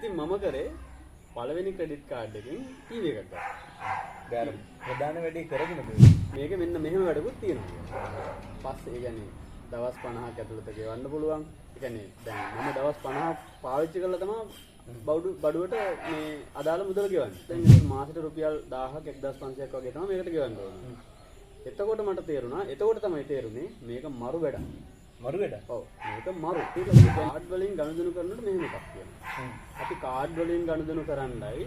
ඉතින් මම කරේ පළවෙනි ක්‍රෙඩිට් කාඩ් එකෙන් ටීවී එකක් ගත්තා. දැන් ප්‍රධාන වැඩේ කරගෙනද මේක මෙන්න මෙහෙම වැඩකුත් තියෙනවා. පස්සේ ඒ කියන්නේ දවස් 50ක් ඇතුළත ගෙවන්න පුළුවන්. ඒ කියන්නේ දැන් මම දවස් 50ක් පාවිච්චි කරලා තමයි බඩුවට මේ අදාළ මුදල ගෙවන්නේ. දැන් ඒක මාසෙට රුපියල් 1000ක් 1500ක් වගේ තමයි මේකට ගෙවන්න ඕනේ. එතකොට මට තේරුණා එතකොට තමයි තේරුනේ මේක මරු වැඩක්. මරු වැඩ? ඔව් මේක මරු. ඒක කාඩ් වලින් ගනුදෙනු කරනකොට මෙහෙම එකක් කියනවා. අපි කාඩ් වලින් ගනුදෙනු කරන්නයි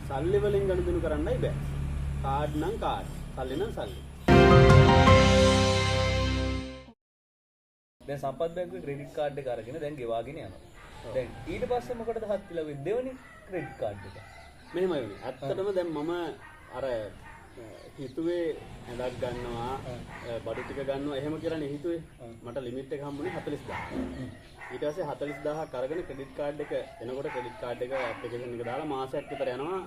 සල්ලි වලින් ගනුදෙනු කරන්නයි බෑ. කාඩ් නම් කාඩ්, සල්ලි නම් සල්ලි. දැන් සම්පත් බැංකුවේ ක්‍රෙඩිට් කාඩ් එක අරගෙන දැන් ගෙවාගෙන යනවා. දැන් ඊට පස්සේ මොකටද හත්තිලා වෙන්නේ දෙවෙනි ක්‍රෙඩිට් කාඩ් එක? මෙහෙමයි වෙන්නේ. ඇත්තටම දැන් මම අර හිතුවේ ඇඳක් ගන්නවා බඩු ටික ගන්නවා එහෙම කියලානේ හිතුවේ. මට ලිමිට් එක හම්බුනේ 40000. ඊට පස්සේ 40000ක් අරගෙන ක්‍රෙඩිට් කාඩ් එක එනකොට ක්‍රෙඩිට් කාඩ් එක ඇප්ලිකේෂන් එක දාලා මාසයක් විතර යනවා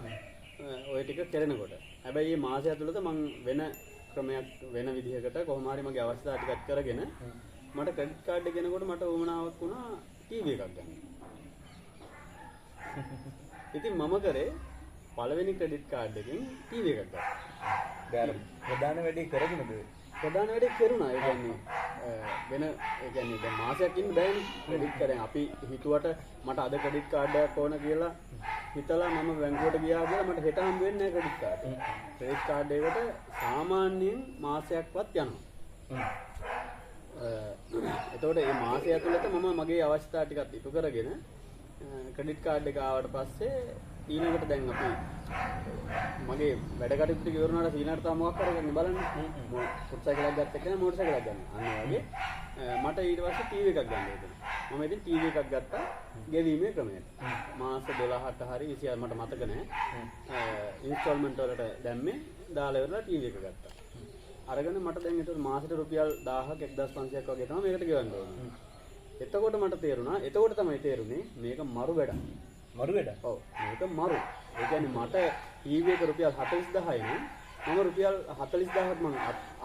ඔය ටික කරනකොට. හැබැයි මේ මාසය ඇතුළත මම වෙන ක්‍රමයක් වෙන විදිහකට කොහොම හරි මගේ අවශ්‍යතාව ටිකක් කරගෙන මට ක්‍රෙඩිට් කාඩ් එක ගෙනකොට මට උවමනාවක් වුණා ටීවී එකක් ගන්න. ඉතින් මම කරේ පළවෙනි ක්‍රෙඩිට් කාඩ් එකෙන් ටීවී එකක් ගත්තා. දැන් ප්‍රධාන වැඩේ කරගෙනද ප්‍රධාන වැඩේ කරුණා. ඒ කියන්නේ වෙන ඒ කියන්නේ දැන් මාසයක් ඉන්න බෑනේ ක්‍රෙඩිට් කාඩෙන්. අපි හිතුවට මට අද ක්‍රෙඩිට් කාඩ් එකක් ඕන කියලා හිතලා මම බැංකුවට ගියා කියලා මට හෙට හම්බ වෙන්නේ නැහැ ක්‍රෙඩිට් කාඩ් එක. ක්‍රෙඩිට් කාඩ් එකට සාමාන්‍යයෙන් මාසයක්වත් යනවා. එතකොට මේ මාසය ඇතුළත මම මගේ අවශ්‍යතා ටිකක් ඉටු කරගෙන ක්‍රෙඩිට් කාඩ් එක ආවට පස්සේ ඊළඟට දැන් අපි මගේ වැඩ කටයුතු ටික ඉවරනාට ඊළඟට තව මොකක් කරගන්න බලන්න. මොටර් සයිකලයක් ගත්ත එක නේ මොටර් සයිකලයක් ගන්න. අන්න වගේ මට ඊට පස්සේ ටීවී එකක් ගන්න හිතුණා. මම ඉතින් ටීවී එකක් ගත්තා ගෙවීමේ ක්‍රමයට. මාස 12කට හරි 26 මට මතක නැහැ. ඉන්ස්ටෝල්මන්ට් වලට දැම්මේ දාලා ඉවරලා ටීවී එක ගත්තා. අරගෙන මට දැන් ඒතකොට මාසෙට රුපියල් 1000ක් 1500ක් වගේ තමයි මේකට ගෙවන්න ඕනේ. එතකොට මට තේරුණා එතකොට තමයි තේරුනේ මේක මරු වැඩක්. මරු වැඩ? ඔව් මේක මරු. ඒ කියන්නේ මට ටීවී එක රුපියල් 40000යි නේ මම රුපියල් 40000ක් මම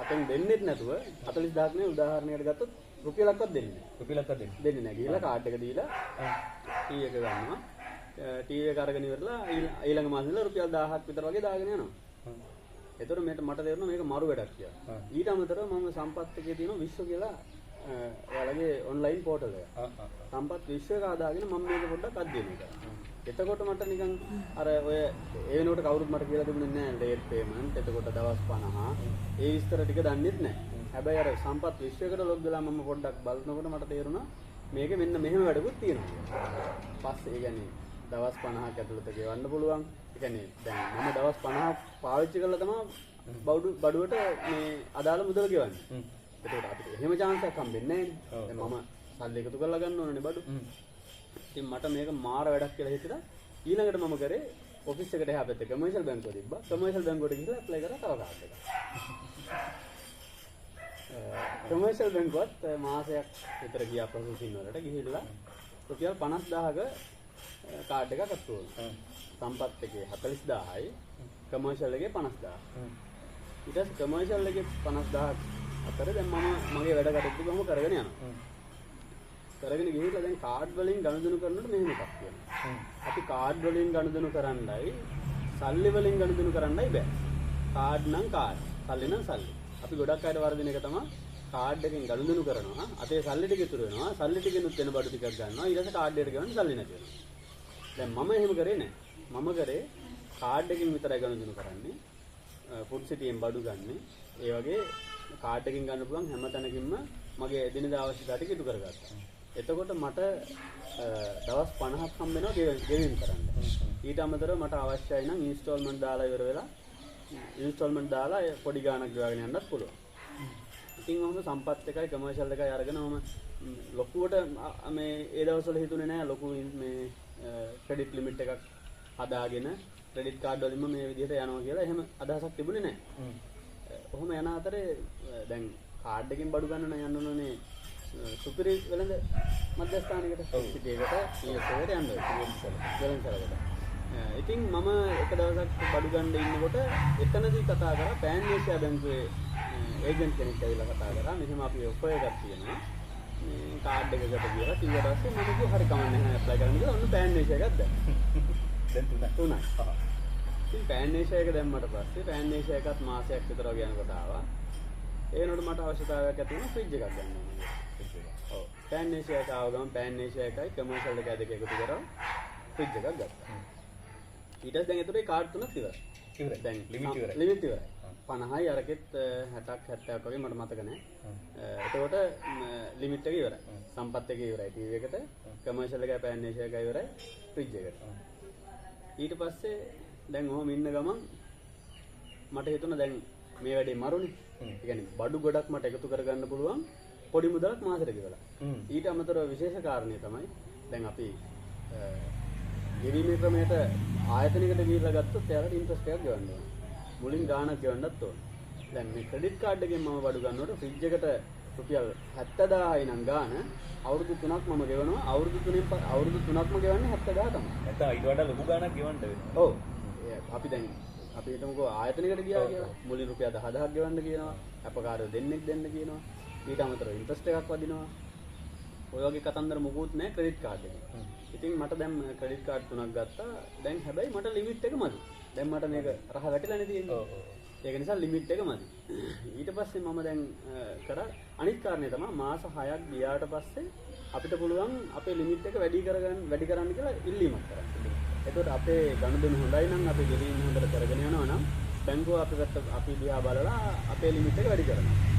අතෙන් දෙන්නෙත් නැතුව 40000ක් නේ උදාහරණයකට ගත්තොත් රුපියලක්වත් දෙන්නේ නැහැ. රුපියලක්වත් දෙන්නේ නැහැ. ගිහලා කාඩ් එක දීලා ටීවී එක ගන්නවා. ටීවී එක අරගෙන ඉවරලා ඊළඟ මාසෙ ඉඳලා රුපියල් 1000ක් විතර වගේ දාගෙන යනවා. එතකොට මට තේරුණා මේක මරු වැඩක් කියලා. ඊට අමතරව මම සම්පත් එකේ තියෙන විශ්ව කියලා ඔයාලගේ ඔන්ලයින් පෝටල් එක. සම්පත් විශ්ව එක හදාගෙන මම මේක පොඩ්ඩක් අධ්‍යයනය කරා. එතකොට මට නිකන් අර ඔය ඒ වෙනකොට කවුරුත් මට කියලා දුන්නේ නැහැ ලේට් පේමන්ට්. එතකොට දවස් 50 ඒ විස්තර ටික දන්නෙත් නැහැ. හැබැයි අර සම්පත් විශ්වයකට ලොග් වෙලා මම පොඩ්ඩක් බලනකොට මට තේරුණා මේක මෙන්න මෙහෙම වැඩකුත් තියෙනවා. පස්සේ ඒ කියන්නේ දවස් 50ක් ඇතුළත ගෙවන්න පුළුවන්. ඒ කියන්නේ දැන් මම දවස් 50ක් පාවිච්චි කරලා තමයි බඩුවට මේ අදාළ මුදල ගෙවන්නේ. එතකොට අපිට එහෙම chance එකක් හම්බෙන්නේ නැහැ නේ. මම සල්ලි එකතු කරලා ගන්න ඕනනේ බඩු. ඉතින් මට මේක මාර වැඩක් කියලා හිතලා ඊළඟට මම කරේ ඔෆිස් එකට එහා පැත්තේ කමර්ෂල් බැංකුව තිබ්බා. කමර්ෂල් බැංකුවට ගිහලා ඇප්ලයි කරා තව කාඩ් එකක්. කමර්ෂල් බැංකුවත් මාසයක් විතර ගියා ප්‍රොසෙසින් වලට ගිහිල්ලා රුපියල් 50000ක කාඩ් එකක් අත්තු වුණා. සම්පත් එකේ 40000යි කමර්ෂල් එකේ 50000. ඊට පස්සේ කමර්ෂල් එකේ 50000 අතර දැන් මම මගේ වැඩ කටයුතු කොහොම කරගෙන යනවා. කරගෙන ගිහිල්ලා දැන් කාඩ් වලින් ගනුදෙනු කරනකොට මෙහෙම එකක් කියනවා. අපි කාඩ් වලින් ගනුදෙනු කරන්නයි සල්ලි වලින් ගනුදෙනු කරන්නයි බෑ. කාඩ් නම් කාඩ්, සල්ලි නම් සල්ලි. අපි ගොඩක් අයට වර්ධනය එක තමයි කාඩ් එකෙන් ගනුදෙනු කරනවා. අතේ සල්ලි ටික ඉතුරු වෙනවා. සල්ලි ටිකෙනුත් වෙන බඩු ටිකක් ගන්නවා. ඊට පස්සේ කාඩ් එකට ගන්න සල්ලි නැති වෙනවා. දැන් මම එහෙම කරේ නෑ. මම කරේ කාඩ් එකෙන් විතරයි ගනුදෙනු කරන්නේ. ෆුඩ් සිටියෙන් බඩු ගන්න. ඒ වගේ කාඩ් එකෙන් ගන්න පුළුවන් හැම තැනකින්ම මගේ එදිනෙදා අවශ්‍යතා ටික ඉටු කරගත්තා. එතකොට මට දවස් 50ක් හම්බ වෙනවා ගෙවීම කරන්න. ඊට අමතරව මට අවශ්‍යයි නම් ඉන්ස්ටෝල්මන්ට් දාලා ඉවර වෙලා ඉන්ස්ටෝල්මන්ට් දාලා පොඩි ගාණක් ගෙවාගෙන යන්නත් පුළුවන්. ඉතින් මම සම්පත් එකයි කමර්ෂල් එකයි අරගෙන මම ලොකුවට මේ ඒ දවස්වල හිතුනේ නෑ ලොකු මේ ක්‍රෙඩිට් ලිමිට් එකක් හදාගෙන ක්‍රෙඩිට් කාඩ් වලින්ම මේ විදිහට යනවා කියලා එහෙම අදහසක් තිබුණේ නෑ. ඔහොම යන අතරේ දැන් කාඩ් එකෙන් බඩු ගන්න යන්න ඕනේ සුපිරි වෙළඳ මධ්‍යස්ථානයකට සිටියකට ඊයසෙට යන්න ඕනේ. ඉතින් මම එක දවසක් බඩු ගන්න ඉන්නකොට එතනදී කතා කරා පෑන් ඒෂියා බැංකුවේ ඒජන්ට් කෙනෙක් ඇවිල්ලා කතා කරා මෙහෙම අපි ඔෆර් එකක් තියෙනවා. මේ කාඩ් එකකට ගිහලා කිව්වට පස්සේ මම කිව්වා හරි කමක් නැහැ ඇප්ලයි කරන්න කියලා ඔන්න පෑන් නේෂ එකක් දැම්මා. දැන් තුනයි. ඉතින් පෑන් නේෂ එක දැම්මට පස්සේ පෑන් නේෂ එකත් මාසයක් විතර වගේ යනකොට ආවා. ඒනොට මට අවශ්‍යතාවයක් ඇති වුණා ෆ්‍රිජ් එකක් ගන්න ඕනේ. ඔව්. පෑන් නේෂ එක ආව ගමන් පෑන් නේෂ එකයි කමර්ෂල් එක දෙක එකතු කරලා ෆ්‍රිජ් එකක් ගත්තා. ඊට පස්සේ දැන් ඒතරේ කාඩ් තුනක් ඉවරයි. ඉවරයි. දැන් ලිමිට් ඉවරයි. ලිමිට් ඉවරයි. 50යි අරකෙත් 60ක් 70ක් වගේ මට මතක නැහැ. එතකොට ලිමිට් එක ඉවරයි. සම්පත් එක ඉවරයි. ටීවී එකට කමර්ෂල් එකයි පෑන් නේෂ එකයි ඉවරයි ෆ්‍රිජ් එකට. ඊට පස්සේ දැන් ඔහොම ඉන්න ගමන් මට හිතුණා දැන් මේ වැඩේ මරුනේ. ඒ කියන්නේ බඩු ගොඩක් මට එකතු කරගන්න පුළුවන් පොඩි මුදලක් මාසෙට ගෙවලා. ඊට අමතරව විශේෂ කාරණේ තමයි දැන් අපි ගෙවීමේ ක්‍රමයට ආයතනයකට ගිහිල්ලා ගත්තොත් එයාලට ඉන්ට්‍රස්ට් එකක් ගෙවන්න ඕනේ. මුලින් ගාණක් ගෙවන්නත් ඕනේ. දැන් මේ ක්‍රෙඩිට් කාඩ් එකෙන් මම බඩු ගන්නකොට ෆ්‍රිජ් එකට රුපියල් 70000යි නම් ගාණ අවුරුදු 3ක් මම ගෙවනවා. අවුරුදු 3ක්ම ගෙවන්නේ 70000 තමයි. නැත්නම් ඊට වඩා ලොකු ගාණක් ගෙවන්න වෙනවා. ඔව්. අපි දැන් අපි හිතමුකෝ ආයතනයකට ගියා කියලා. මුලින් රුපියල් 10000ක් ගෙවන්න කියනවා. අපකාරයෝ දෙන්නෙක් දෙන්න කියනවා. ඊට අමතරව ඉන්ට්‍රස්ට් එකක් වදිනවා. ඔය වගේ කතන්දර මොකුත් නැහැ ක්‍රෙඩිට් කාඩ් එකේ. ඉතින් මට දැන් ක්‍රෙඩිට් කාඩ් තුනක් ගත්තා. දැන් හැබැයි මට ලිමිට් එක මදි. දැන් මට මේක රහ වැටිලානේ තියෙන්නේ. ඔව් ඔව්. ඒක නිසා ලිමිට් එක මදි. ඊට පස්සේ මම දැන් කරා අනිත් කාරණේ තමයි මාස 6ක් ගියාට පස්සේ අපිට පුළුවන් අපේ ලිමිට් එක වැඩි කරන්න කියලා ඉල්ලීමක් කරන්න. එතකොට අපේ ගනුදෙනු හොඳයි නම් අපි ගෙවීම හොඳට කරගෙන යනවා නම් බැංකුව අපි දිහා බලලා අපේ ලිමිට් එක වැඩි කරනවා.